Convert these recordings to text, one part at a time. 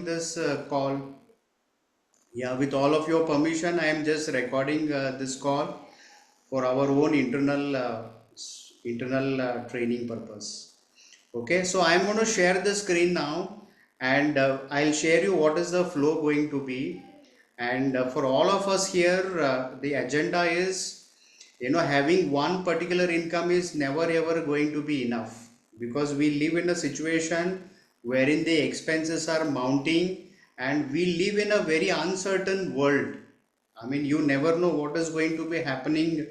this call. Yeah, with all of your permission, I am just recording this call for our own internal training purpose. Okay, so I'm going to share the screen now, and I'll share you what is the flow going to be. And for all of us here, the agenda is, having one particular income is never ever going to be enough, because we live in a situation wherein the expenses are mounting, and we live in a very uncertain world. I mean, you never know what is going to be happening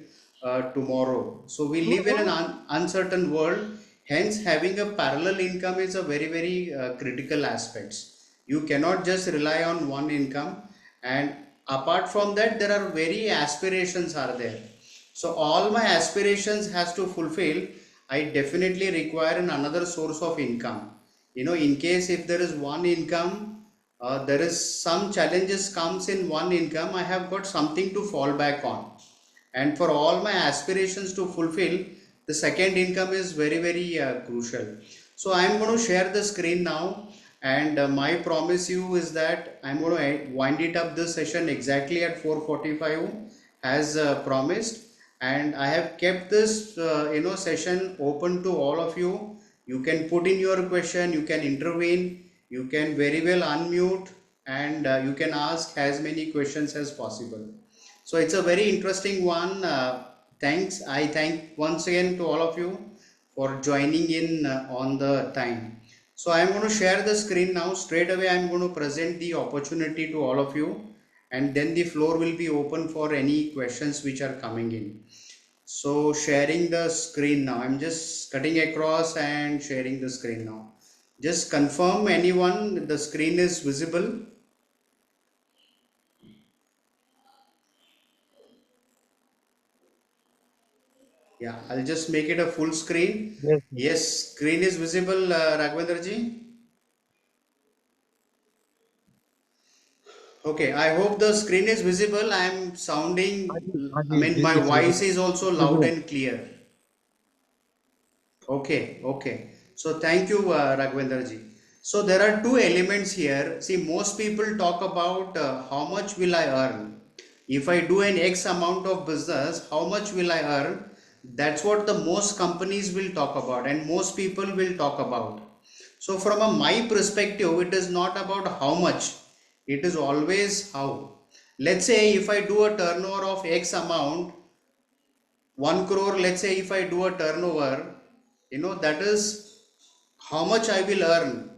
tomorrow. So we live in an uncertain world. Hence, having a parallel income is a very critical aspect. You cannot just rely on one income, and apart from that, there are very aspirations are there. So all my aspirations has to fulfill. I definitely require another source of income. In case if there is one income, there is some challenges comes in one income, I have got something to fall back on. And for all my aspirations to fulfill, the second income is very crucial. So I'm going to share the screen now, and my promise you is that I'm going to wind it up this session exactly at 4:45 as promised. And I have kept this session open to all of you. You can put in your question, you can intervene, you can very well unmute, and you can ask as many questions as possible. So it's a very interesting one. Thanks. I thank once again to all of you for joining in on the time. So I'm going to share the screen now. Straight away, I'm going to present the opportunity to all of you, and then the floor will be open for any questions which are coming in. So sharing the screen now. I'm just cutting across and sharing the screen now. Just confirm anyone the screen is visible. Yeah, I'll just make it a full screen. Yes, yes. Yes, screen is visible, Raghavendra ji. Okay, I hope the screen is visible. I am sounding, हाँ I ji, mean, my it's voice visible. is also It's loud visible. and clear. Okay, okay. So thank you, Raghavendra ji. So there are two elements here. See, most people talk about how much will I earn. If I do an X amount of business, how much will I earn? That's what the most companies will talk about, and most people will talk about. So from my perspective, it is not about how much. It is always how. Let's say if I do a turnover of X amount, 1 crore, let's say if I do a turnover, that is how much I will earn.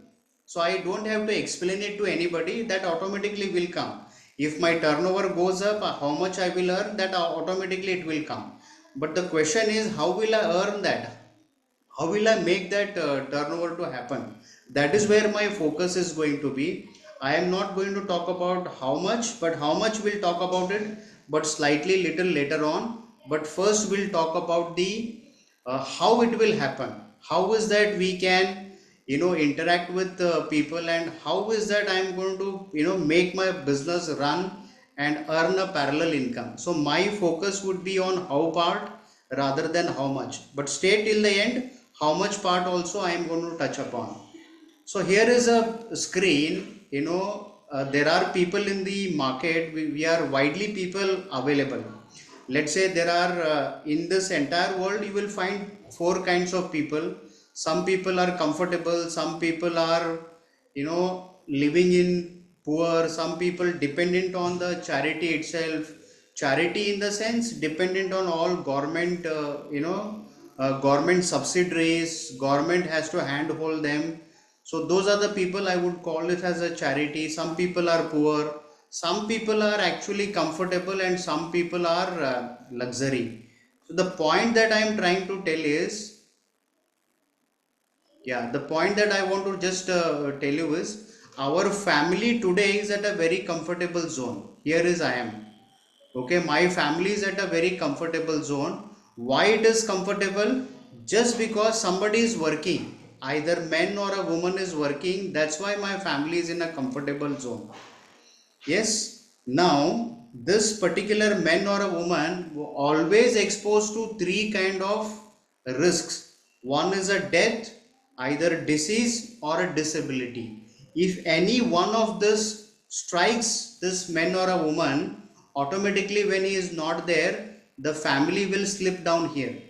So I don't have to explain it to anybody, that automatically will come. If my turnover goes up, how much I will earn, that automatically it will come. But the question is, how will I earn that? How will I make that turnover to happen? That is where my focus is going to be. I am not going to talk about how much, but how much we'll talk about it, but slightly little later on. But first we'll talk about the how it will happen. How is that we can interact with people, and how is that I am going to make my business run and earn a parallel income. So my focus would be on how part rather than how much, but stay till the end. How much part also I am going to touch upon. So here is a screen. There are people in the market. We are widely people available. Let's say there are in this entire world you will find four kinds of people. Some people are comfortable, some people are living in poor, some people dependent on the charity itself. Charity in the sense dependent on all government, government subsidiaries. Government has to handhold them. So those are the people I would call it as a charity. Some people are poor, some people are actually comfortable, and some people are luxury. So the point that I am trying to tell is, yeah, the point that I want to just tell you is, our family today is at a very comfortable zone. Here is I am. Okay, my family is at a very comfortable zone. Why it is comfortable? Just because somebody is working, either man or a woman is working. That's why my family is in a comfortable zone. Yes. Now, this particular man or a woman always exposed to three kind of risks. One is a death, either disease or a disability. If any one of this strikes this man or a woman, automatically when he is not there, the family will slip down here.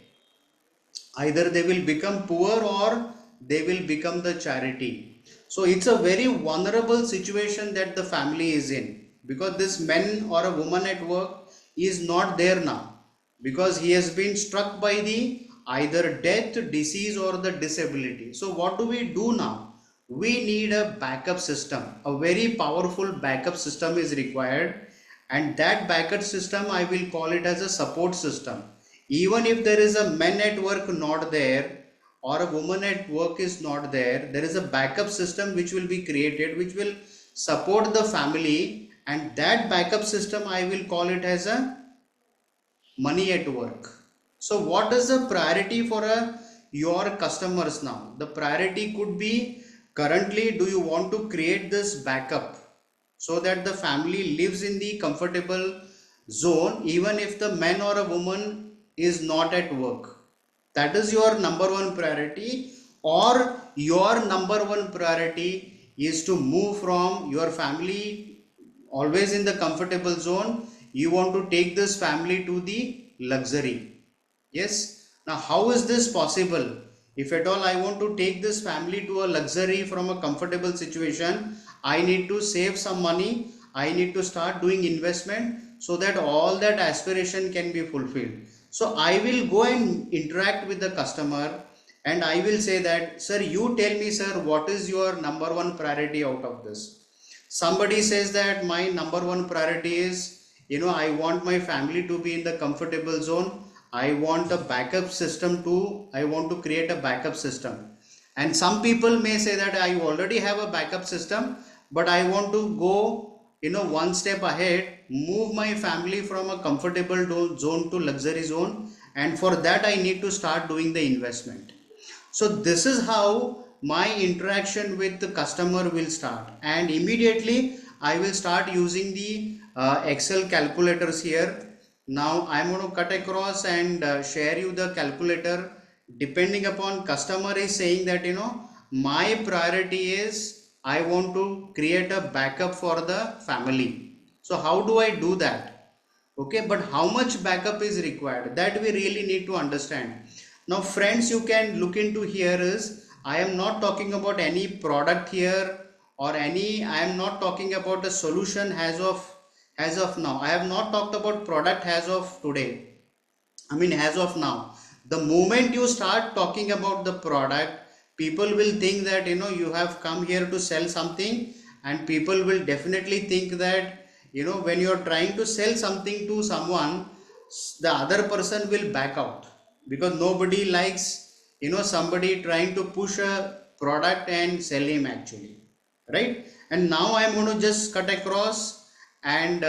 Either they will become poor or they will become the charity. So it's a very vulnerable situation that the family is in, because this man or a woman at work is not there now, because he has been struck by the either death, disease or the disability. So what do we do now? We need a backup system. A very powerful backup system is required, and that backup system I will call it as a support system. Even if there is a man at work not there or a woman at work is not there, there is a backup system which will be created, which will support the family. And that backup system I will call it as a money at work. So what is the priority for your customers now? The priority could be, currently do you want to create this backup so that the family lives in the comfortable zone even if the man or a woman is not at work? That is your number one priority. Or your number one priority is to move from your family always in the comfortable zone, you want to take this family to the luxury. Yes. Now how is this possible? If at all I want to take this family to a luxury from a comfortable situation, I need to save some money, I need to start doing investment so that all that aspiration can be fulfilled. So I will go and interact with the customer, and I will say that, sir, you tell me, sir, what is your number one priority out of this? Somebody says that my number one priority is, I want my family to be in the comfortable zone. I want a backup system to, I want to create a backup system. And some people may say that I already have a backup system, but I want to go, one step ahead, move my family from a comfortable zone to luxury zone. And for that I need to start doing the investment. So this is how my interaction with the customer will start, and immediately I will start using the Excel calculators here. Now I'm going to cut across and share you the calculator. Depending upon customer is saying that, my priority is I want to create a backup for the family. So how do I do that? Okay, but how much backup is required, that we really need to understand. Now friends, you can look into here is, I am not talking about any product here, or any, I am not talking about a solution as of now. I have not talked about product as of today. I mean, as of now, the moment you start talking about the product, people will think that, you have come here to sell something, and people will definitely think that, when you're trying to sell something to someone, the other person will back out, because nobody likes, somebody trying to push a product and sell him actually, right? And now I'm going to just cut across and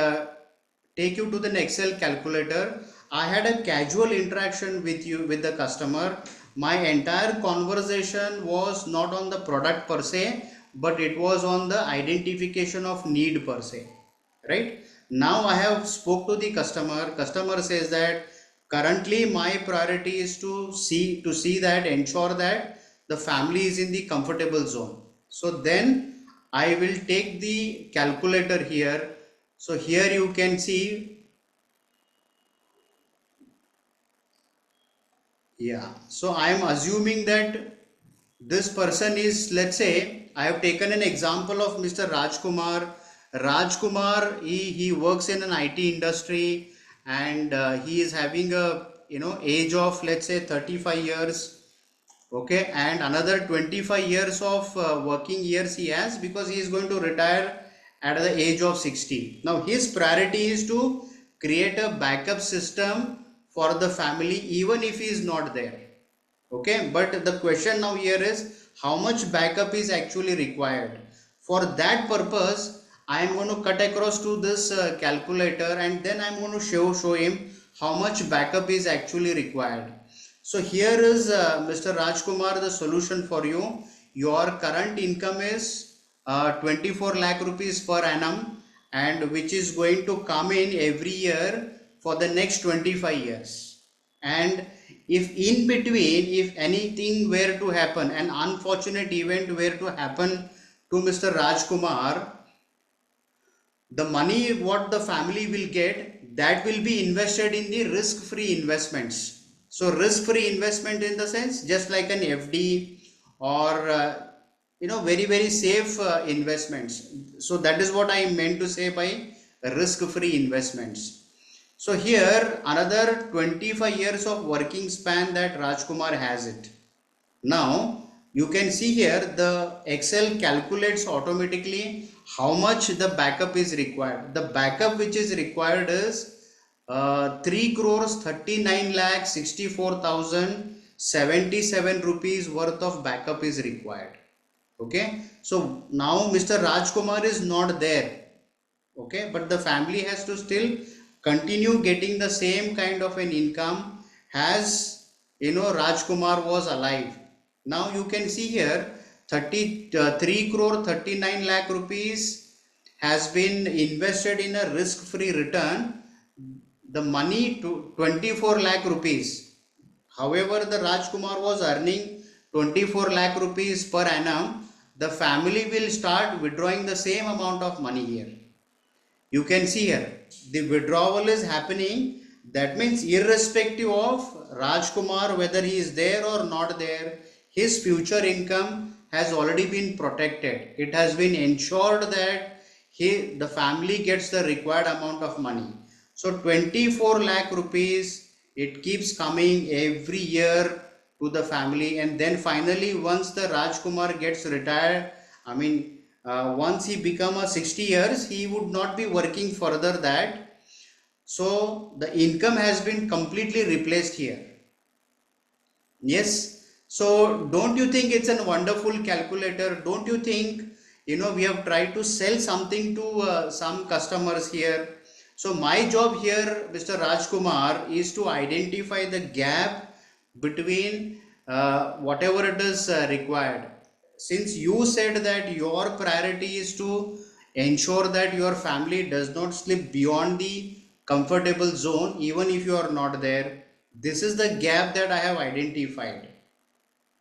take you to the Excel calculator. I had a casual interaction with the customer. My entire conversation was not on the product per se, but it was on the identification of need per se. Right? Now I have spoke to the customer. Customer says that currently my priority is to see that, ensure that the family is in the comfortable zone. So then I will take the calculator here. So here you can see, yeah. So I am assuming that this person is, let's say, I have taken an example of Mr. Rajkumar. Rajkumar, he works in an IT industry, and he is having a, age of, let's say, 35 years. Okay, and another 25 years of working years he has, because he is going to retire at the age of 60. Now his priority is to create a backup system for the family even if he is not there. Okay, but the question now here is, how much backup is actually required? For that purpose, I am going to cut across to this calculator, and then I am going to show him how much backup is actually required. So here is Mr. Rajkumar, the solution for you. Your current income is 24 lakh rupees per annum, and which is going to come in every year for the next 25 years. And if in between, if anything were to happen, an unfortunate event were to happen to Mr. Rajkumar, the money what the family will get, that will be invested in the risk free investments. So risk free investment in the sense just like an FD or very very safe investments. So that is what I meant to say by risk free investments. So here another 25 years of working span that Rajkumar has it. Now you can see here the Excel calculates automatically how much the backup is required. The backup which is required is 3 crores 39 lakh 64,077 rupees worth of backup is required. Okay, so now Mr. Rajkumar is not there. Okay, but the family has to still continue getting the same kind of an income as Rajkumar was alive. Now you can see here 33 crore 39 lakh rupees has been invested in a risk free return. The money to 24 lakh rupees. However, the Rajkumar was earning 24 lakh rupees per annum. The family will start withdrawing the same amount of money here. You can see here the withdrawal is happening. That means irrespective of Rajkumar whether he is there or not there, his future income has already been protected. It has been ensured that the family gets the required amount of money. So 24 lakh rupees it keeps coming every year to the family, and then finally once the Rajkumar gets retired, I mean once he become a 60 years, he would not be working further that. So the income has been completely replaced here. Yes. So don't you think it's a wonderful calculator? Don't you think, we have tried to sell something to some customers here. So my job here, Mr. Rajkumar, is to identify the gap between whatever it is required. Since you said that your priority is to ensure that your family does not slip beyond the comfortable zone, even if you are not there, this is the gap that I have identified.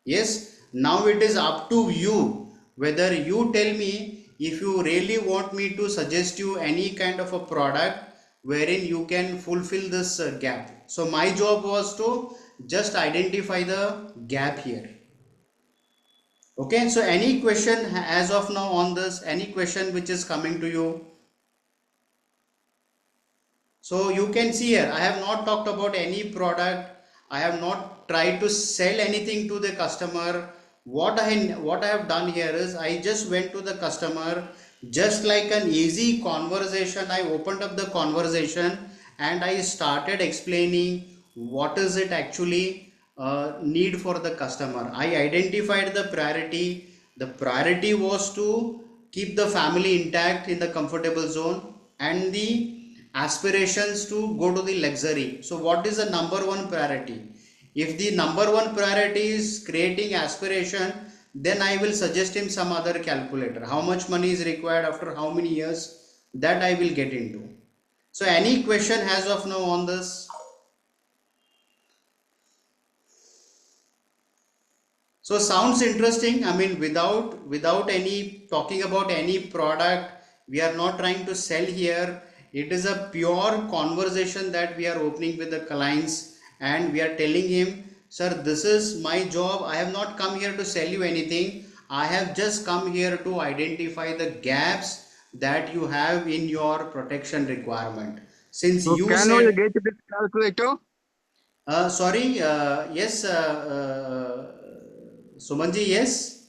Yes, now it is up to you whether you tell me if you really want me to suggest you any kind of a product wherein you can fulfill this gap. So my job was to just identify the gap here. Okay, so any question as of now on this, any question which is coming to you? So you can see here, I have not talked about any product. I have not tried to sell anything to the customer. What I have done here is I just went to the customer, just like an easy conversation. I opened up the conversation and I started explaining what is it actually need for the customer. I identified the priority. The priority was to keep the family intact in the comfortable zone, and the aspirations to go to the luxury. So what is the number one priority? If the number one priority is creating aspiration, then I will suggest him some other calculator. How much money is required after how many years, that I will get into. So any question as of now on this? So sounds interesting. I mean, without any talking about any product, we are not trying to sell here. It is a pure conversation that we are opening with the clients, and we are telling him, sir, this is my job. I have not come here to sell you anything. I have just come here to identify the gaps that you have in your protection requirement. Since So you can we said, get this calculator? sorry, yes, Sumanji, yes.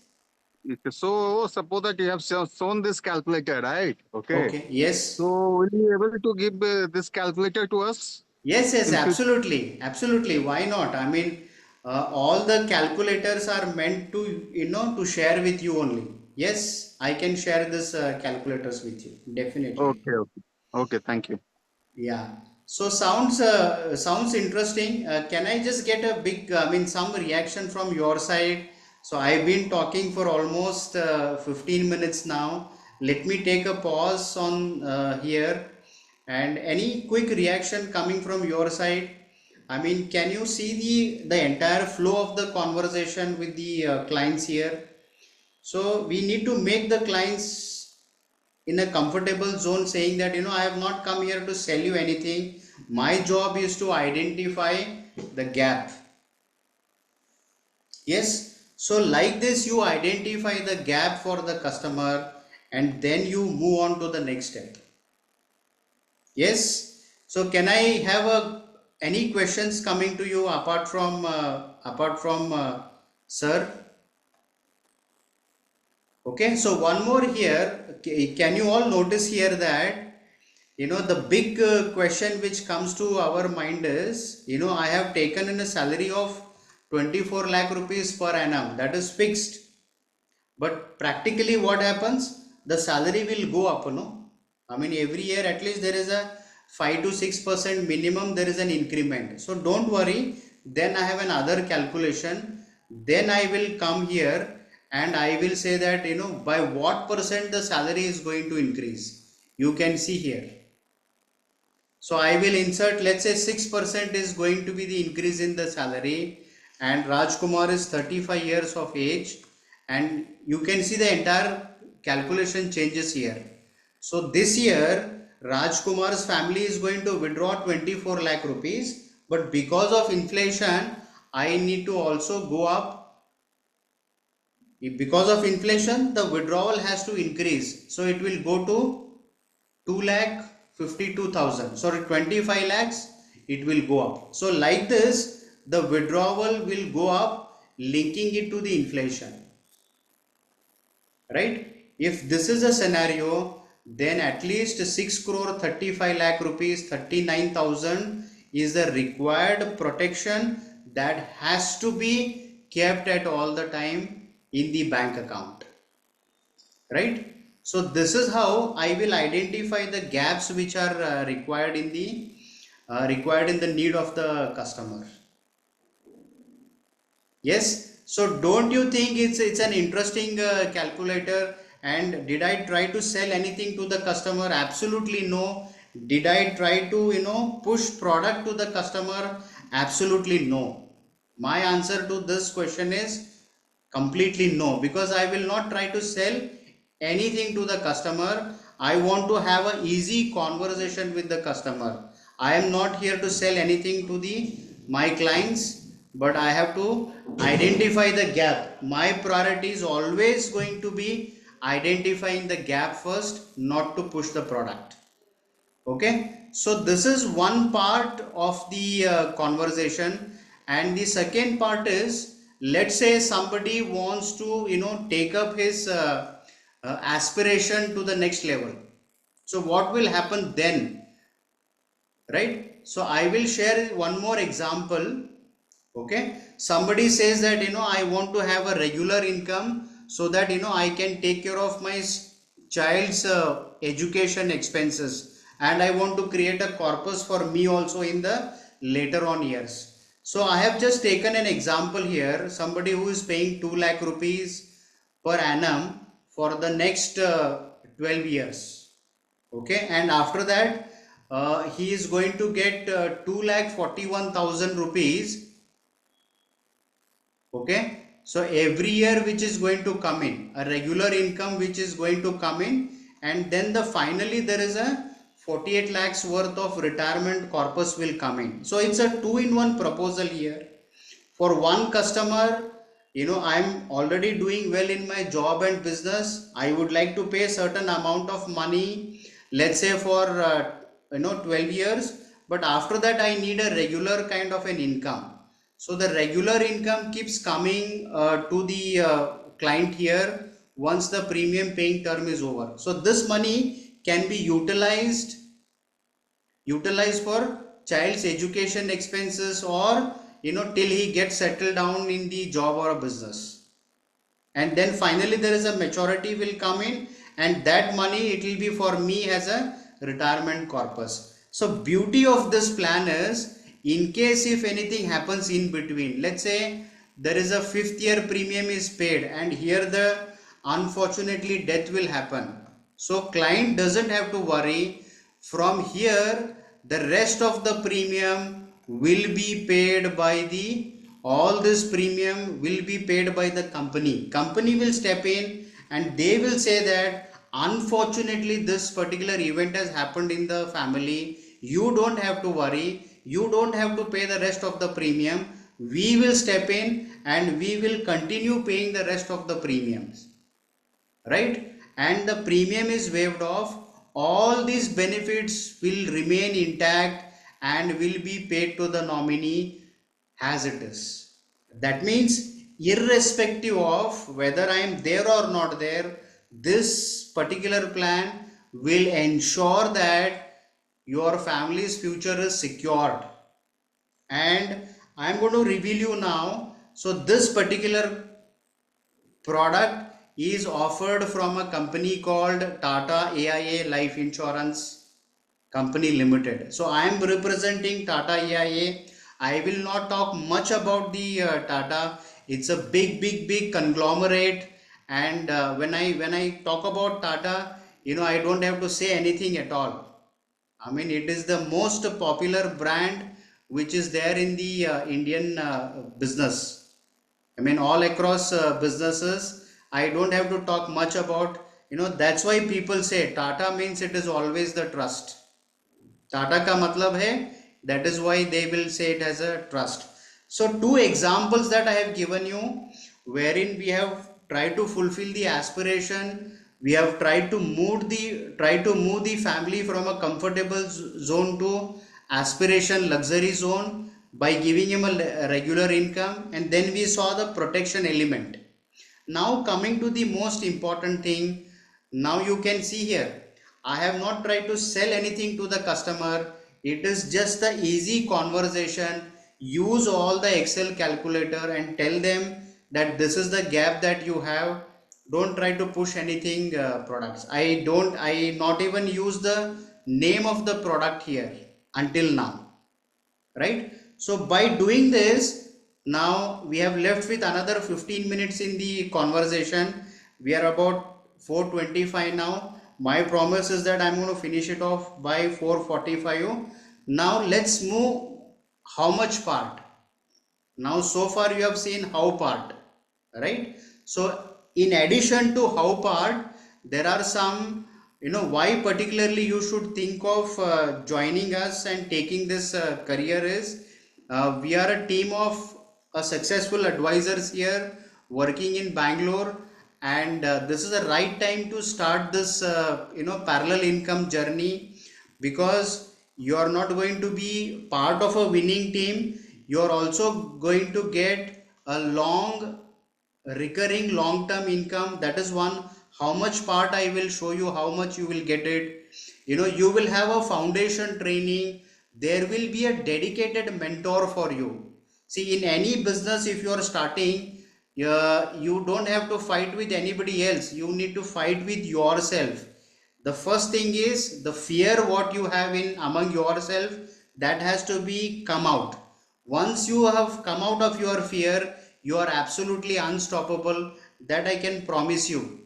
So suppose that you have shown this calculator, right? Okay. Okay, yes. So will you able to give this calculator to us Yes, yes, in future? absolutely. Absolutely. Why not? I mean, all the calculators are meant to, to share with you only. Yes, I can share this calculators with you. Definitely. Okay, okay. Okay, thank you. Yeah. So sounds interesting. Can I just get a big, I mean, some reaction from your side? So I've been talking for almost 15 minutes now. Let me take a pause on here, and any quick reaction coming from your side? I mean, can you see the entire flow of the conversation with the clients here? So we need to make the clients in a comfortable zone, saying that, I have not come here to sell you anything. My job is to identify the gap. Yes. So like this, you identify the gap for the customer and then you move on to the next step. Yes. So can I have any questions coming to you apart from sir? Okay. So one more here. Can you all notice here that the big question which comes to our mind is, I have taken in a salary of 24 lakh rupees per annum, that is fixed. But practically what happens? The salary will go up, no? I mean, every year at least there is a 5 to 6% minimum, there is an increment. So don't worry. Then I have another calculation. Then I will come here and I will say that, by what percent the salary is going to increase. You can see here. So I will insert, let's say 6% is going to be the increase in the salary, and Rajkumar is 35 years of age, and you can see the entire calculation changes here. So this year Rajkumar's family is going to withdraw 24 lakh rupees, but because of inflation I need to also go up. Because of inflation the withdrawal has to increase, so it will go to 2 lakh 52,000, sorry 25 lakhs, it will go up. So like this the withdrawal will go up, linking it to the inflation, right? If this is a scenario, then at least 6 crore 35 lakh rupees 39,000 is the required protection that has to be kept at all the time in the bank account, right? So this is how I will identify the gaps which are required in the need of the customer. Yes. So don't you think it's an interesting calculator? And did I try to sell anything to the customer? Absolutely no. Did I try to push product to the customer? Absolutely no. My answer to this question is completely no, because I will not try to sell anything to the customer. I want to have an easy conversation with the customer. I am not here to sell anything to the my clients, but I have to identify the gap. My priority is always going to be identifying the gap first, not to push the product. Okay. So this is one part of the conversation. And the second part is, let's say somebody wants to take up his aspiration to the next level. So what will happen then, right? So I will share one more example. Okay. Somebody says that I want to have a regular income, so that I can take care of my child's education expenses, and I want to create a corpus for me also in the later on years. So I have just taken an example here. Somebody who is paying 2 lakh rupees per annum for the next 12 years. Okay. And after that he is going to get 2 lakh 41,000 rupees. Okay. So every year which is going to come in, a regular income which is going to come in, and then finally there is a 48 lakhs worth of retirement corpus will come in. So it's a 2-in-1 proposal here. For one customer, I'm already doing well in my job and business. I would like to pay certain amount of money, let's say for 12 years, but after that I need a regular kind of an income. So the regular income keeps coming to the client here once the premium paying term is over. So this money can be utilized for child's education expenses, or till he gets settled down in the job or a business. And then finally there is a maturity will come in, and that money it will be for me as a retirement corpus. So beauty of this plan is, in case if anything happens in between, let's say there is a 5th year premium is paid, and here the unfortunately death will happen. So client doesn't have to worry. From here the rest of the premium will be paid by the all this premium will be paid by the company. Company will step in and they will say that unfortunately this particular event has happened in the family. You don't have to worry. You don't have to pay the rest of the premium. We will step in and we will continue paying the rest of the premiums, right? And the premium is waived off. All these benefits will remain intact and will be paid to the nominee as it is. That means, irrespective of whether I am there or not there, this particular plan will ensure that your family's future is secured. And I'm going to reveal you now. So this particular product is offered from a company called Tata AIA Life Insurance Company Limited. So I am representing Tata AIA. I will not talk much about the Tata. It's a big conglomerate. And when I talk about Tata, I don't have to say anything at all. I mean, it is the most popular brand which is there in the Indian business. I mean, all across businesses, I don't have to talk much about, that's why people say Tata means it is always the trust. Tata का मतलब है, that is why they will say it as a trust. So two examples that I have given you, wherein we have tried to fulfill the aspiration, we have tried to move the family from a comfortable zone to aspiration luxury zone by giving him a regular income, and then we saw the protection element. Now coming to the most important thing, now you can see here, I have not tried to sell anything to the customer. It is just the easy conversation. Use all the Excel calculator and tell them that this is the gap that you have. Don't try to push anything products. I not even use the name of the product here until now, right? So by doing this, now we have left with another 15 minutes in the conversation. We are about 4:25 now. My promise is that I'm going to finish it off by 4:45. Now let's move how much part. Now so far you have seen how part, right? So in addition to how part, there are some, why particularly you should think of joining us and taking this career is, we are a team of successful advisors here working in Bangalore, and this is the right time to start this parallel income journey, because you are not going to be part of a winning team. You are also going to get a recurring long term income. That is one. How much part I will show you, how much you will get it. You will have a foundation training. There will be a dedicated mentor for you. See, in any business, if you are starting, you don't have to fight with anybody else. You need to fight with yourself. The first thing is the fear what you have in among yourself, that has to be come out. Once you have come out of your fear, you are absolutely unstoppable. That I can promise you,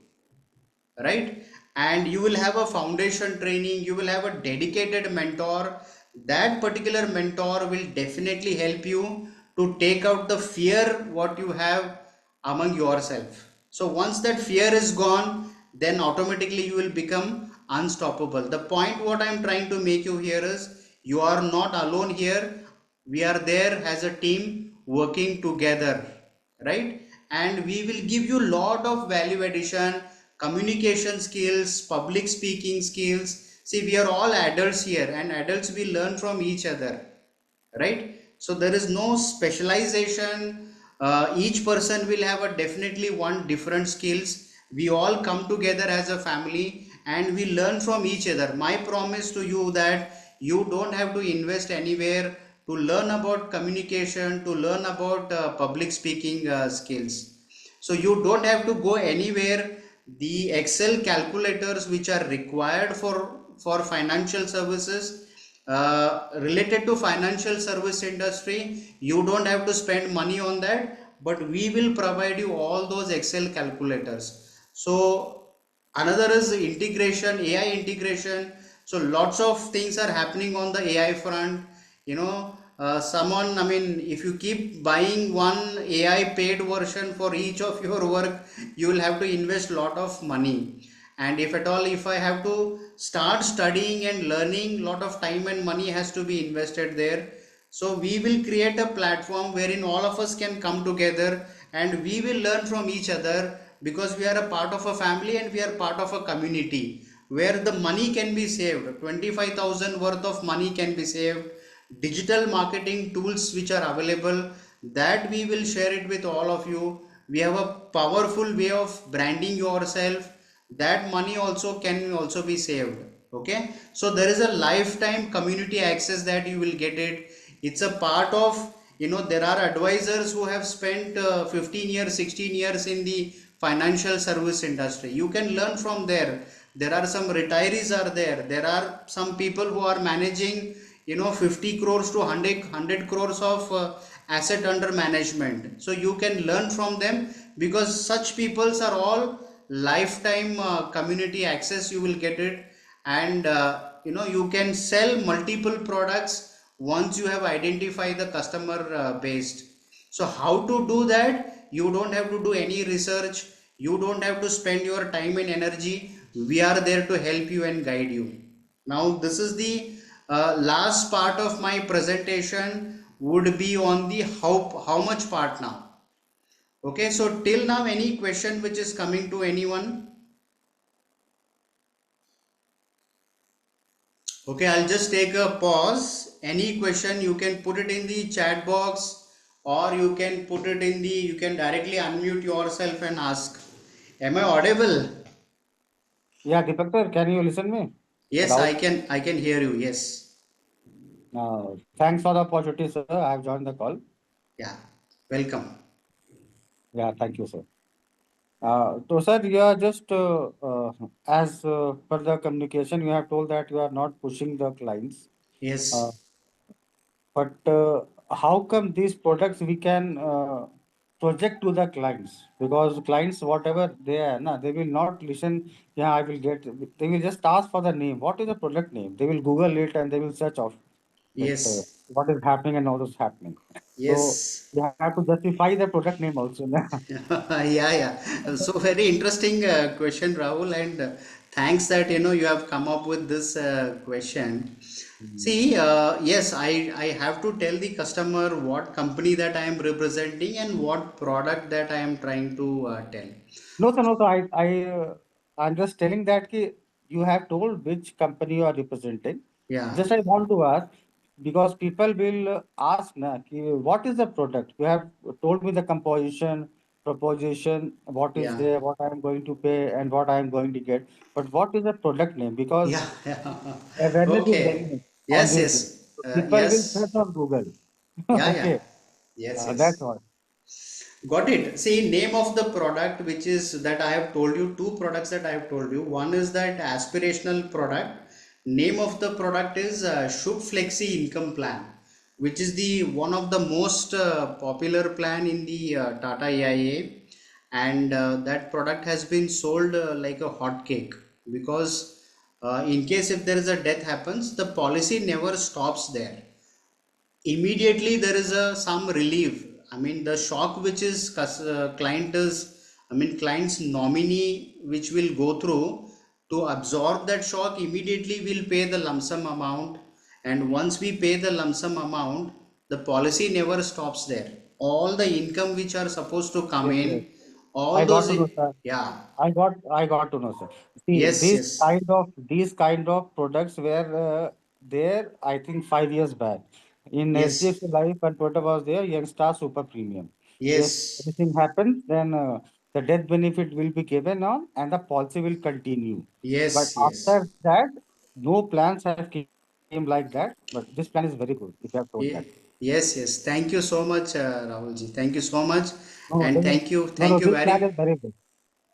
right? And you will have a foundation training, you will have a dedicated mentor. That particular mentor will definitely help you to take out the fear what you have among yourself. So once that fear is gone, then automatically you will become unstoppable. The point what I am trying to make you here is, you are not alone here. We are there as a team working together, right? And we will give you lot of value addition, communication skills, public speaking skills. See, we are all adults here, and adults will learn from each other, right? So there is no specialization. Each person will have a definitely one different skills. We all come together as a family and we learn from each other. My promise to you that you don't have to invest anywhere to learn about communication, to learn about public speaking skills. So you don't have to go anywhere. The Excel calculators which are required for financial services, related to financial service industry, you don't have to spend money on that, but we will provide you all those Excel calculators. So another is integration, AI integration. So lots of things are happening on the AI front. someone, I mean, if you keep buying one AI paid version for each of your work, you will have to invest lot of money. And if at all, if I have to start studying and learning, lot of time and money has to be invested there. So we will create a platform wherein all of us can come together and we will learn from each other, because we are a part of a family and we are part of a community where the money can be saved. 25,000 worth of money can be saved. Digital marketing tools which are available, that we will share it with all of you. We have a powerful way of branding yourself, that money also can also be saved. Okay, so there is a lifetime community access that you will get it. It's a part of, there are advisors who have spent 15 years 16 years in the financial service industry. You can learn from there. There are some retirees are there. There are some people who are managing 50 crores to 100 crores of asset under management. So you can learn from them, because such peoples are all lifetime community access you will get it. And you can sell multiple products once you have identified the customer based. So how to do that? You don't have to do any research, you don't have to spend your time and energy. We are there to help you and guide you. Now this is the last part of my presentation, would be on the how much part now. Okay, so till now any question which is coming to anyone? Okay, I'll just take a pause. Any question you can put it in the chat box, or you can put it in the, you can directly unmute yourself and ask. Am I audible? Yeah, Deepak, can you listen me? Yes, Loud. I can hear you. Yes. Thanks for the opportunity, sir. I have joined the call. Yeah. Welcome. Yeah, thank you, sir. So, sir, you are just as per the communication, you have told that you are not pushing the clients. Uh, Yes. but how come these products we can project to the clients? Because clients, whatever they are, na, they will not listen. Yeah, I will get. They will just ask for the name. What is the product name? They will Google it and they will search of that Yes. what is happening and all is happening. So Yes. you have to justify the product name also. Yeah, yeah. So very interesting question, Rahul, and thanks that you have come up with this question. Mm. See, yes, I have to tell the customer what company that I am representing and what product that I am trying to tell. No, sir, no, sir. I'm just telling that you have told which company you are representing. Yeah. Just I want to ask because people will ask na, what is the product? You have told me the composition, proposition, what is Yeah. there, what I am going to pay, and what I am going to get. But what is the product name? Because Yeah. Yeah. awareness is very Okay. much on Yes. this day. Yes. So people will Yes. search on Google. Yeah. Yeah. Okay, Yes. that's Yes. all. Got it. See, name of the product, which is that I have told you, two products that I have told you. One is that aspirational product. Name of the product is Shubh Flexi Income Plan, which is the one of the most popular plan in the Tata AIA, and that product has been sold like a hot cake, because in case if there is a death happens, the policy never stops there. Immediately there is a some relief. I mean, the shock which is client is, I mean, client's nominee which will go through, to absorb that shock immediately we'll pay the lump sum amount. And once we pay the lump sum amount, the policy never stops there. All the income which are supposed to come Yes, in, yes. all I those got to know, sir. yeah. I got to know, sir. See, Yes, yes. these kind of products were there, I think 5 years back. In Yes, HDFC Life and Toyota was there, Youngstar Super Premium. If yes, anything happens, then the death benefit will be given on and the policy will continue. But yes, yes. after that, no plans have came like that. But this plan is very good, if you have told that. Yes, yes. Thank you so much, Rahulji. Thank you so much, No, and no, thank you this plan very. is very good.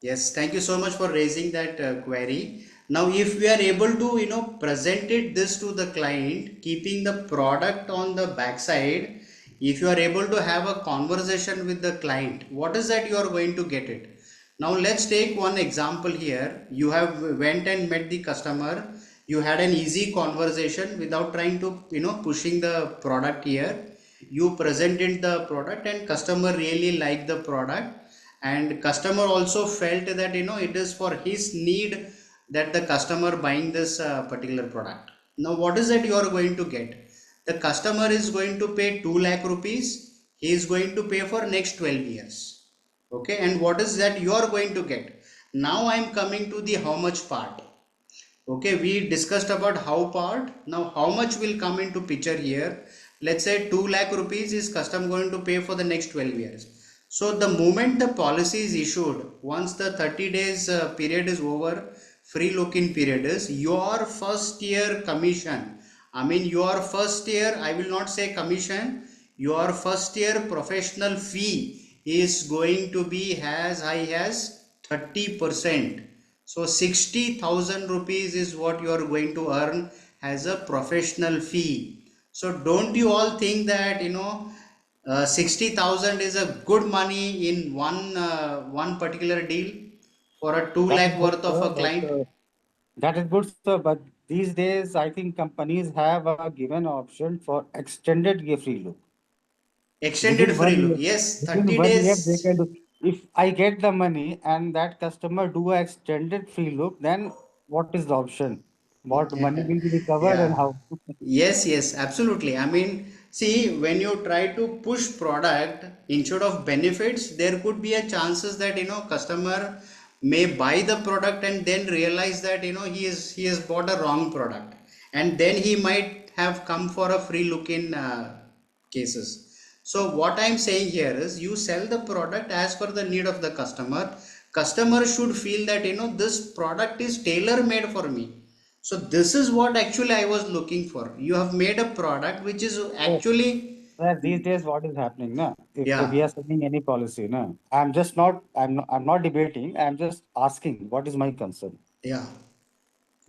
Yes, thank you so much for raising that query. Now, if we are able to, present it this to the client, keeping the product on the backside, if you are able to have a conversation with the client, what is that you are going to get it? Now, let's take one example here. You have went and met the customer. you had an easy conversation without trying to, pushing the product here. You presented the product and customer really liked the product, and customer also felt that, it is for his need that the customer buying this particular product. Now what is that you are going to get? The customer is going to pay 2 lakh rupees. He is going to pay for next 12 years. Okay, and what is that you are going to get? Now I am coming to the how much part. Okay, we discussed about how part. Now how much will come into picture here? Let's say 2 lakh rupees is customer going to pay for the next 12 years. So the moment the policy is issued, once the 30 days period is over, free look-in period is, your first year commission, I mean your first year, I will not say commission, your first year professional fee is going to be as high as 30%. So 60,000 rupees is what you are going to earn as a professional fee. So don't you all think that 60,000 is a good money in one particular deal for a 2 That is lakh good, worth of sir. a But client? that is good, sir. But these days, I think companies have a given option for extended free look. Extended Within free one look, year, yes, within 30 one year, they days. can do. If I get the money and that customer do a extended free look, then what is the option? What money will be recovered and Yeah. how? Yes, yes, absolutely. I mean, see, when you try to push product instead of benefits, there could be a chances that, customer may buy the product and then realize that, he has bought a wrong product, and then he might have come for a free look in cases. So what I'm saying here is, you sell the product as per the need of the customer. Customer should feel that, this product is tailor made for me. So this is what actually I was looking for. You have made a product which is So, actually, sir, these days, what is happening, na? If yeah, we are selling any policy, na, I'm not debating. I'm just asking, what is my concern? yeah.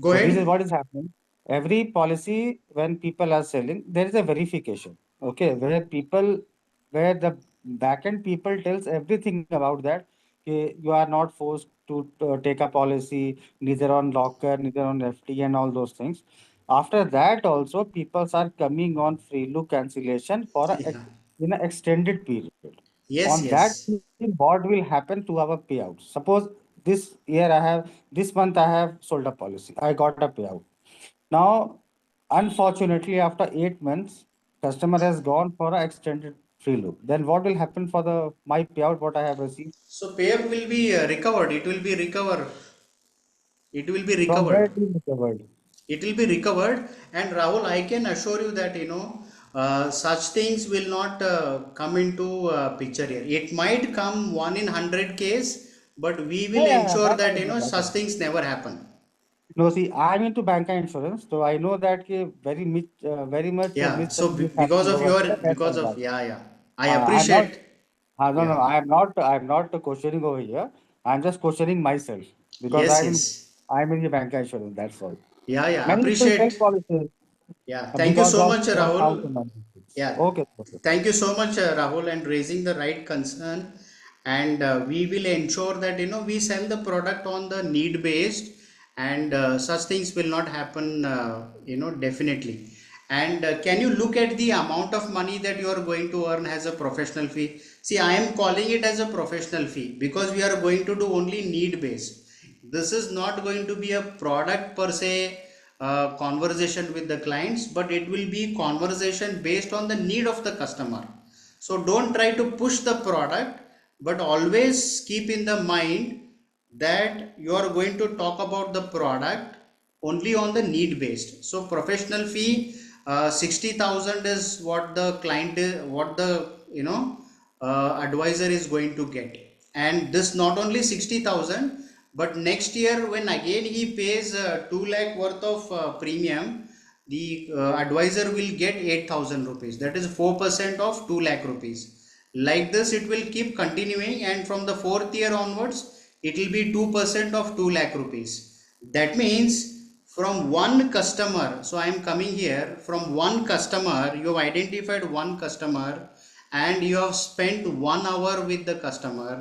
Go So this is ahead. what is happening. Every policy, when people are selling, there is a verification. Okay, where the backend people tells everything about that. Okay, you are not forced to take a policy, neither on locker, neither on FT, and all those things. After that, also people are coming on free look cancellation for Yeah. in an extended period. Yes, On that, yes. what will happen to our payouts? Suppose this month I have sold a policy. I got a payout. Now, unfortunately, after 8 months, customer has gone for an extended free look. Then what will happen for the my payout what I have received? So payout will be recovered. It will be recover. It will be From where recovered. it is recovered? It will be recovered. And Rahul, I can assure you that such things will not come into picture here. It might come 1 in 100 case, but we will Yeah, ensure that I that know. That I such know. things never happen. No, see, I'm into bank insurance, so I know that very much Yeah. So misselling is because happening of over your, there. That's because all of, right. yeah, yeah, I I'm not. appreciate. No, Yeah. no, I'm not questioning over here. I'm just questioning myself because Yes, yes. I'm in the bank insurance. That's all. Yeah, yeah. Many people sell Appreciate. policies Yeah. Thank you because so of much, one Rahul. thousand benefits. Yeah. Okay, okay. Thank you so much, Rahul, and raising the right concern. And we will ensure that, we sell the product on the need based, and such things will not happen, definitely. And can you look at the amount of money that you are going to earn as a professional fee? See, I am calling it as a professional fee because we are going to do only need based. This is not going to be a product per se conversation with the clients, but it will be conversation based on the need of the customer. So don't try to push the product, but always keep in the mind that you are going to talk about the product only on the need based. So professional fee 60,000 is what the client is, what the advisor is going to get. And this not only 60,000, but next year when again he pays 2 lakh worth of premium, the advisor will get 8,000 rupees. That is 4% of 2 lakh rupees. Like this it will keep continuing, and from the fourth year onwards it will be 2% of 2 lakh rupees. That means from one customer, so I am coming here, from one customer, you have identified one customer and you have spent 1 hour with the customer.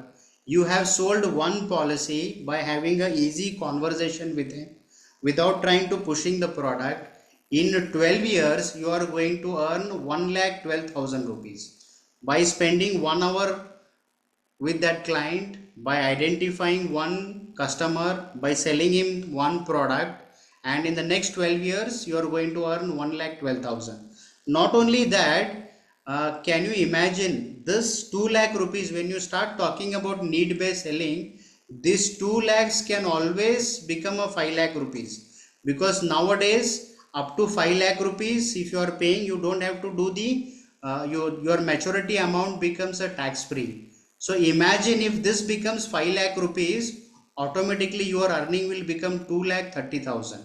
You have sold one policy by having a easy conversation with him. without trying to pushing the product, in 12 years you are going to earn 1,12,000 rupees by spending 1 hour with that client, by identifying one customer, by selling him one product, and in the next 12 years you are going to earn 1,12,000. Not only that, can you imagine this 2 lakh rupees? When you start talking about need based selling, this 2 lakhs can always become a 5 lakh rupees, because nowadays up to 5 lakh rupees if you are paying, you don't have to do the your maturity amount becomes a tax free. So imagine if this becomes 5 lakh rupees, automatically your earning will become 2 lakh 30,000.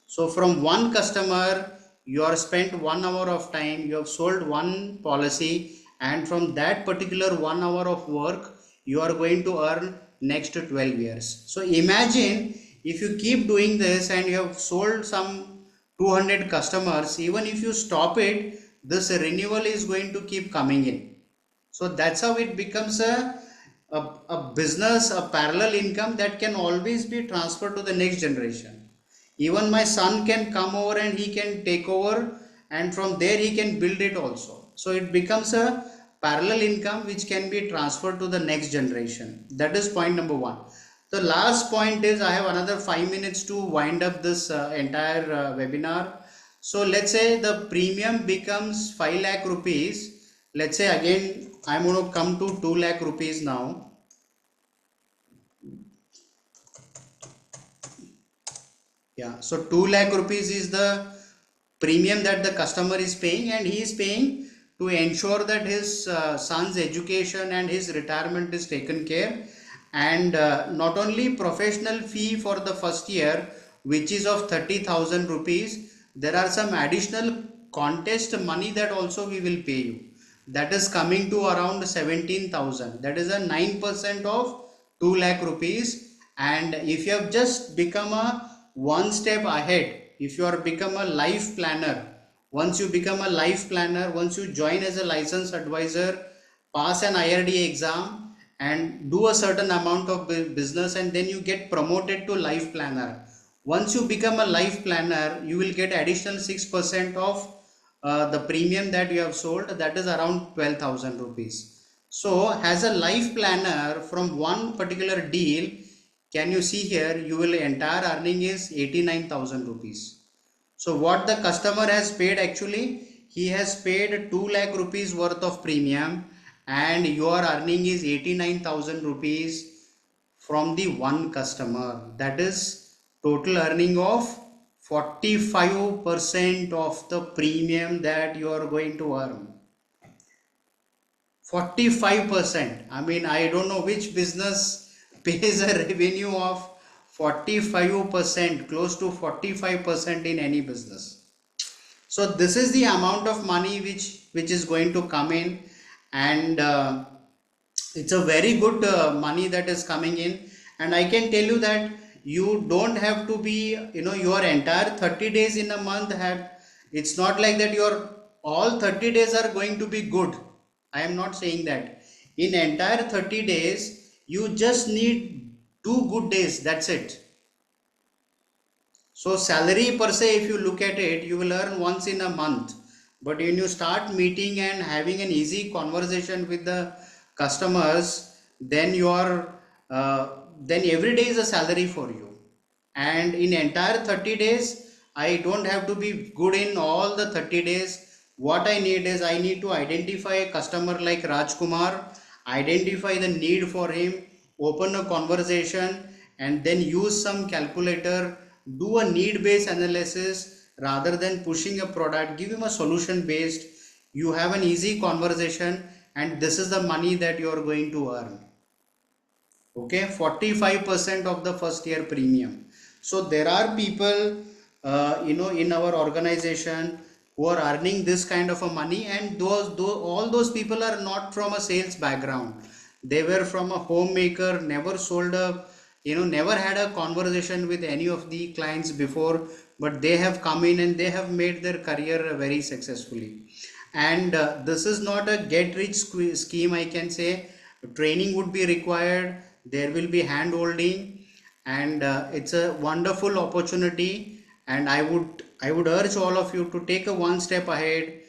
So from one customer, you are spent 1 hour of time, you have sold one policy, and from that particular 1 hour of work, you are going to earn next 12 years. So imagine if you keep doing this and you have sold some 200 customers, even if you stop it, this renewal is going to keep coming in. So that's how it becomes a business, a parallel income that can always be transferred to the next generation. Even my son can come over and he can take over, and from there he can build it also. So it becomes a parallel income which can be transferred to the next generation. That is point number one. The last point is, I have another 5 minutes to wind up this entire webinar. So let's say the premium becomes 5 lakh rupees. Let's say again I'm going to come to 2 lakh rupees now. Yeah, so 2 lakh rupees is the premium that the customer is paying, and he is paying to ensure that his son's education and his retirement is taken care. And not only professional fee for the first year, which is of 30,000 rupees, there are some additional contest money that also we will pay you. That is coming to around 17,000. That is a 9% of 2 lakh rupees. And if you have just become a one step ahead, if you are become a life planner, once you become a life planner, once you join as a licensed advisor, pass an IRD exam and do a certain amount of business, and then you get promoted to life planner. Once you become a life planner, you will get additional 6% of the premium that you have sold, that is around 12,000 rupees. So as a life planner, from one particular deal, can you see here, you will entire earning is 89,000 rupees. So what the customer has paid, actually he has paid 2 lakh rupees worth of premium, and your earning is 89,000 rupees from the one customer. That is total earning of 45% of the premium that you are going to earn. 45%. I mean, I don't know which business pays a revenue of 45%, close to 45% in any business. So this is the amount of money which is going to come in, and it's a very good money that is coming in. And I can tell you that you don't have to be, your entire 30 days in a month have, it's not like that your all 30 days are going to be good. I am not saying that. In entire 30 days, you just need 2 good days. That's it. So salary per se, if you look at it, you will earn once in a month. But when you start meeting and having an easy conversation with the customers, then then every day is a salary for you. And in entire 30 days, I don't have to be good in all the 30 days. What I need is, I need to identify a customer like Rajkumar, identify the need for him, open a conversation, and then use some calculator, do a need based analysis rather than pushing a product. Give him a solution based. You have an easy conversation, and this is the money that you are going to earn. Okay, 45% of the first year premium. So there are people in our organization who are earning this kind of a money, and all those people are not from a sales background. They were from a homemaker, never sold a, never had a conversation with any of the clients before, but they have come in and they have made their career very successfully. And this is not a get rich scheme, I can say. Training would be required, there will be hand holding, and it's a wonderful opportunity. And I would urge all of you to take a one step ahead,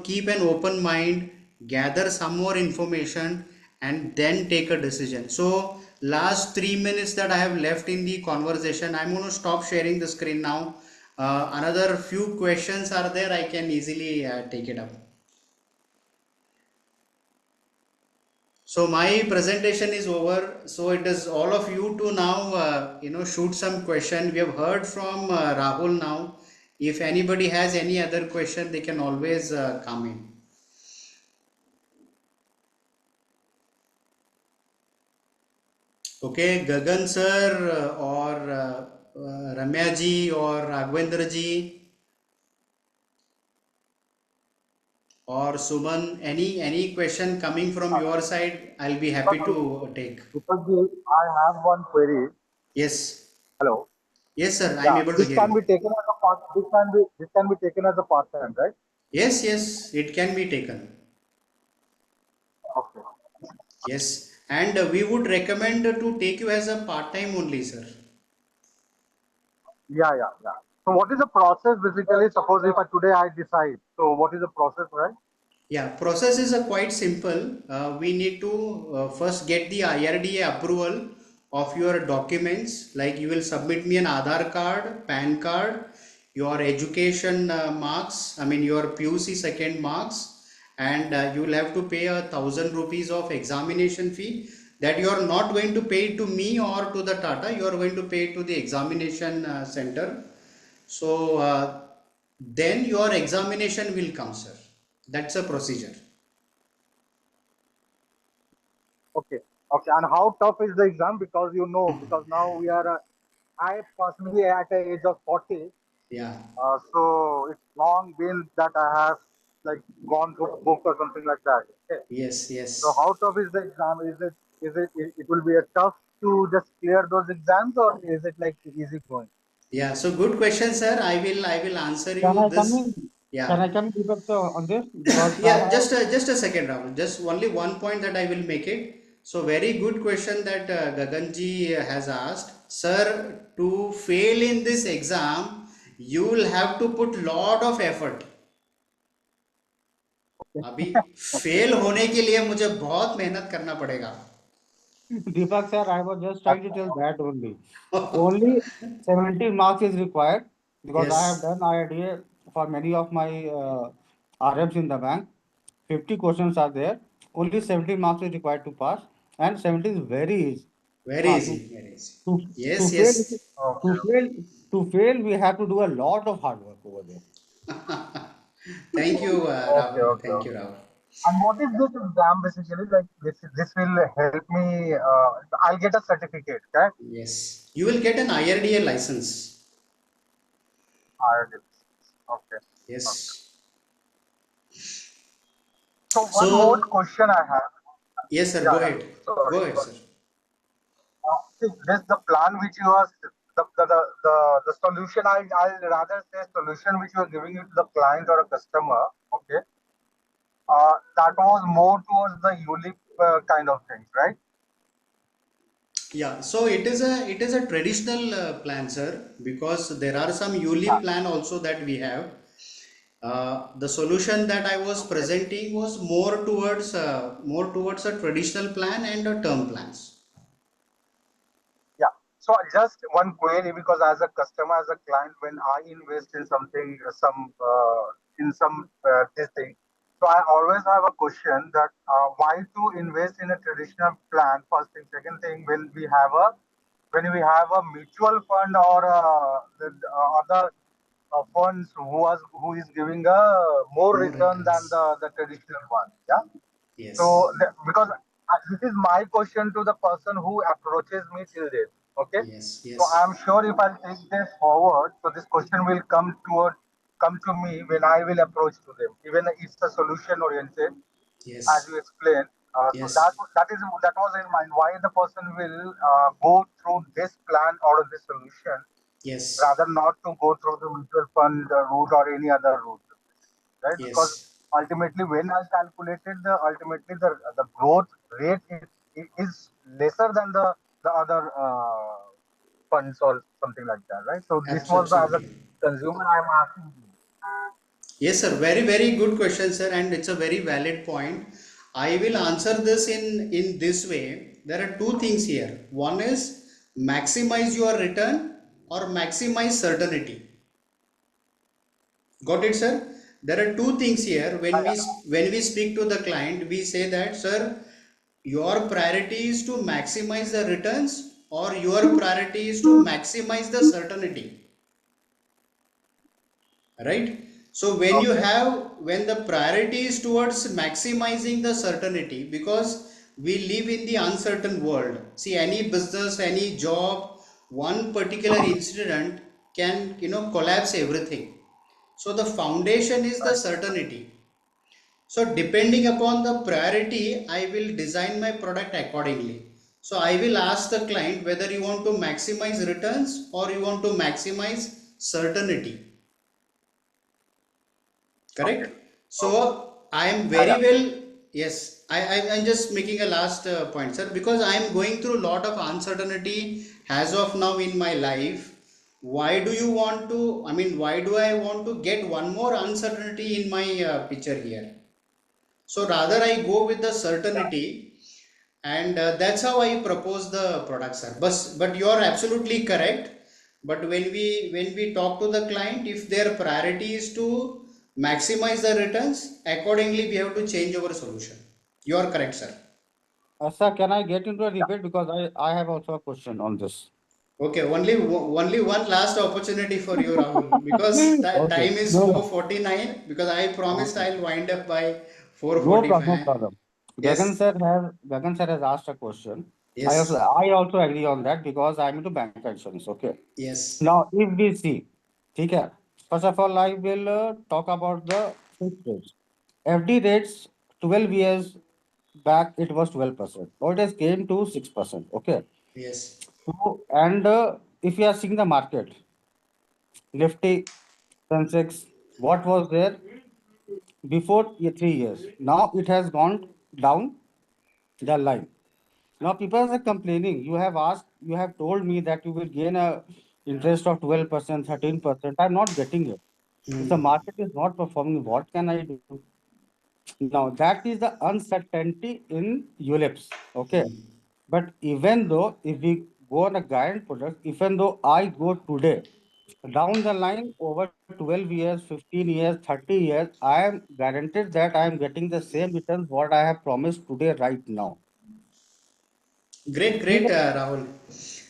keep an open mind, gather some more information, and then take a decision. So last 3 minutes that I have left in the conversation, I'm going to stop sharing the screen now. Another few questions are there, I can easily take it up. So my presentation is over. So it is all of you to now, shoot some question. We have heard from Rahul now. If anybody has any other question, they can always come in. Okay, Gagan sir or Ramya ji or Raghavendra ji or Suman, any question coming from your side, I'll be happy to take. Deepakji, I have one query. Yes, Hello. yes sir, I'm Yeah, able to this hear can you. be taken as a part. This can be taken as a part time, right? Yes, it can be taken. Okay. Yes, and we would recommend to take you as a part-time only, sir. Yeah. So what is the process basically? Suppose if today I decide. So what is the process, right? Yeah, process is quite simple. We need to first get the IRDA approval of your documents. Like you will submit me an Aadhaar card, PAN card, your education marks, I mean your PUC second marks, and you will have to pay 1,000 rupees of examination fee that you are not going to pay it to me or to the Tata. You are going to pay it to the examination center. So then your examination will come, sir. That's a procedure. Okay. Okay. And how tough is the exam? Because now we are. I personally at the age of 40. Yeah. So it's long been that I have like gone through book or something like that. Okay. Yes, So yes. how tough is the exam? It will be a tough to just clear those exams, or is it like easy going? Yeah. So good question, sir. I will answer Can you I come this. in? Can Yeah. I come in, Deepak, on this? Because I Yeah. have. Just a second, Rahul. Just only one point that I will make it. So very good question that Gaganji has asked. Sir, to fail in this exam, you will have to put lot of effort. अभी fail होने के लिए मुझे बहुत मेहनत करना पड़ेगा. Deepak sir, I was just trying to tell that only. Only 17 marks is required because I have Yes. done IITA for many of my RMs in the bank. 50 questions are there. Only 17 marks is required to pass, and 70 is very easy. Very Uh, to, easy. Very easy. to, to Yes, fail, yes. Okay. to fail, we have to do a lot of hard work over there. Thank you, Okay. Rahul. Okay. Thank you, Okay. Rahul. And what is this exam basically? Like this will help me. I'll get a certificate, right? Yes. You will get an IRDA license. I did. Okay. Okay. Yes. So one more So, question I have. yes, sir. Go Yeah. ahead. Sorry. Go ahead, sir. See, this the plan which you are the solution. I'll rather say solution which you are giving it to the client or a customer. Okay. That was more towards the ULIP kind of things, right? Yeah. So it is a traditional plan, sir, because there are some ULIP Yeah. plan also that we have. The solution that I was Okay. presenting was more towards a traditional plan and a term plans. Yeah. So just one query, because as a customer, as a client, when I invest in something, this thing, so I always have a question that why to invest in a traditional plan? First thing, second thing, when we have a mutual fund or other funds who is giving a more More return than returns. the traditional one. Yeah. Yes. So, because this is my question to the person who approaches me till this. Okay. Yes. So I'm Yes. sure if I take this forward, so this question will come to me when I will approach to them. Even it's a solution oriented, as you Yes. explained. So Yes. that was in mind. Why the person will go through this plan or this solution Yes. rather not to go through the mutual fund route or any other route, right? Because Yes. ultimately, when I calculated the growth rate is lesser than the other. refunds or something like that, right? So this was the, as a Absolutely. consumer, I'm asking you. Yes, sir. Very, very good question, sir, and it's a very valid point. I will answer this in this way. There are two things here. One is maximize your return or maximize certainty. Got it, sir? There are two things here. When we speak to the client, we say that, sir, your priority is to maximize the returns or your priority is to maximize the certainty, right? So Okay. when the priority is towards maximizing the certainty, because we live in the uncertain world. See, any business, any job, one particular incident can collapse everything. So the foundation is the Right. certainty. So depending upon the priority, I will design my product accordingly. So I will ask the client whether you want to maximize returns or you want to maximize certainty. Okay. Correct? So Okay. I am Yeah. very Yeah. well. Yes, I'm just making a last point, sir, because I am going through a lot of uncertainty as of now in my life. Why do you want to, I mean, why do I want to get one more uncertainty in my picture here? So rather I go with the certainty, and that's how I propose the product, sir. But you are absolutely correct. But when we talk to the client, if their priority is to maximize the returns, accordingly we have to change our solution. You are correct, sir. Sir, can I get into a Yeah. debate because I have also a question on this. Okay, only one last opportunity for you, Rahul, because that Okay. time is No, no. 4:49, because I promised Okay. I'll wind up by No problem. No 4:45. problem. Yes, Gagan sir has asked a question. yes, I also agree on that because I'm into bank insurance. Okay. yes, Now, if we see, okay, first of all, I will talk about the fixed rates. FD rates 12 years back it was 12%. Now it has came to 6%. Okay. yes. So, and if you are seeing the market, Nifty, Sensex, what was there before 3 years? Now it has gone down the line. Now people are complaining. You have told me that you will gain a interest of 12%, 13%. I'm not getting it. If the Hmm. market is not performing, what can I do? Now that is the uncertainty in ULIPs. Okay. But even though if we go on a guided product, even though I go today, down the line over 12 years, 15 years, 30 years, I am guaranteed that I am getting the same returns what I have promised today right now. Great, We, great, ne- Rahul.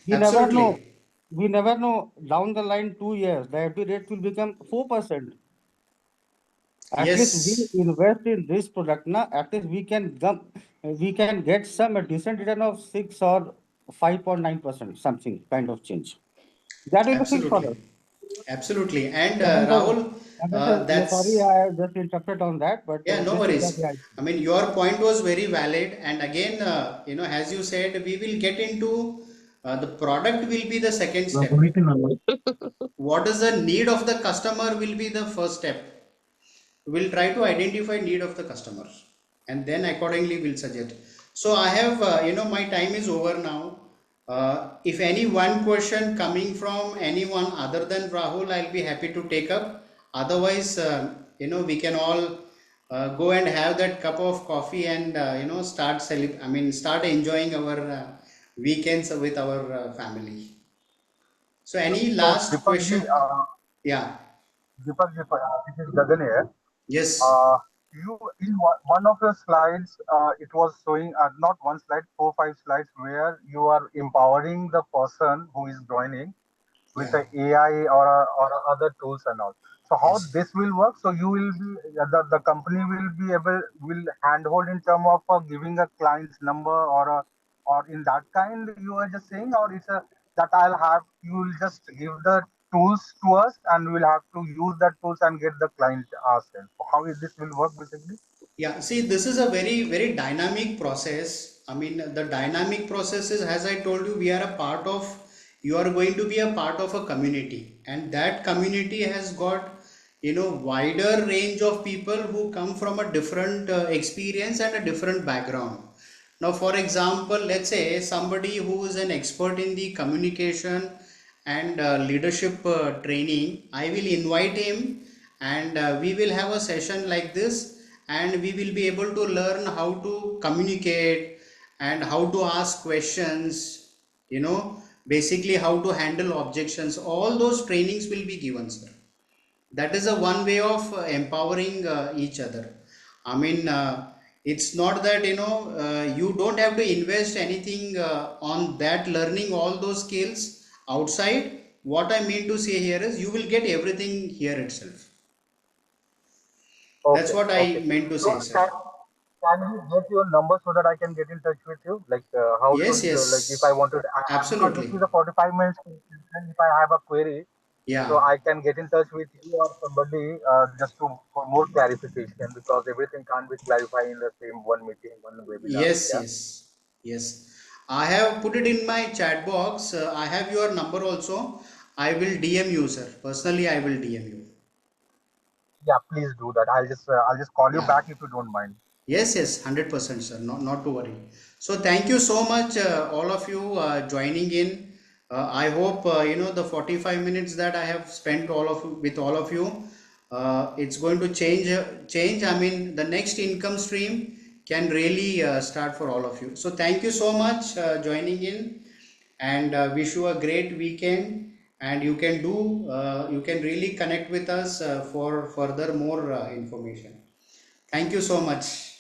we never know. Absolutely. We never know down the line 2 years, the FD rate will become 4%. At least we Yes, invest in this product now, at least we can get some a decent return of 6 or 5.9%, something kind of change. That will be fixed for absolutely. us. Absolutely. And Gagan sir, Rahul, Gagan sir, yeah, sorry, that's, I just interrupted on that, but yeah, no this is the worries. reality. I mean, your point was very valid. And again, as you said, we will get into the product will be the second step. What is the need of the customer will be the first step. We'll try to identify need of the customer, and then accordingly we'll suggest. So I have, my time is over now. If any one question coming from anyone other than Rahul, I'll be happy to take up. Otherwise, we can all go and have that cup of coffee and start enjoying our weekends with our family. So any So last Deepakji, question? Yeah. this is Gagan here. Yes. Uh, you in one of your slides, it was showing not one slide, four, five slides where you are empowering the person who is joining with Yeah. the AI or other tools and all. So how Yes. this will work? So you will be the company will handhold in terms of giving a client's number or in that kind you are just saying, or it's a that I'll have you will just give the tools to us and we'll have to use that tools and get the client ourselves. How is this will work basically? Yeah, see, this is a very, very dynamic process. I mean, the dynamic process is, as I told you, you are going to be a part of a community, and that community has got, wider range of people who come from a different experience and a different background. Now, for example, let's say somebody who is an expert in the communication and leadership training, I will invite him, and we will have a session like this, and we will be able to learn how to communicate and how to ask questions, basically how to handle objections. All those trainings will be given, sir. That is a one way of empowering each other. I mean, it's not that you don't have to invest anything on that learning all those skills outside. What I mean to say here is you will get everything here itself. That's Okay, what I okay. meant to So say, sir. can we get your number so that I can get in touch with you? Like, how Yes, should like if I yes, wanted, because this absolutely. is a 45 minutes, and if I have a query, so Yeah. I can get in touch with you or somebody just to for more clarification because everything can't be clarified in the same one meeting, one webinar. Yes, Yeah. yes, yes. I have put it in my chat box. I have your number also. I will DM you, sir. Personally, I will DM you. Yeah, please do that. I'll just call you Yeah. back if you don't mind. Yes, yes, 100%, sir. Not to worry. So thank you so much, all of you joining in. I hope the 45 minutes that I have spent with all of you, it's going to change. I mean, the next income stream can really start for all of you. So thank you so much joining in, and wish you a great weekend. And you can really connect with us for further more information. Thank you so much.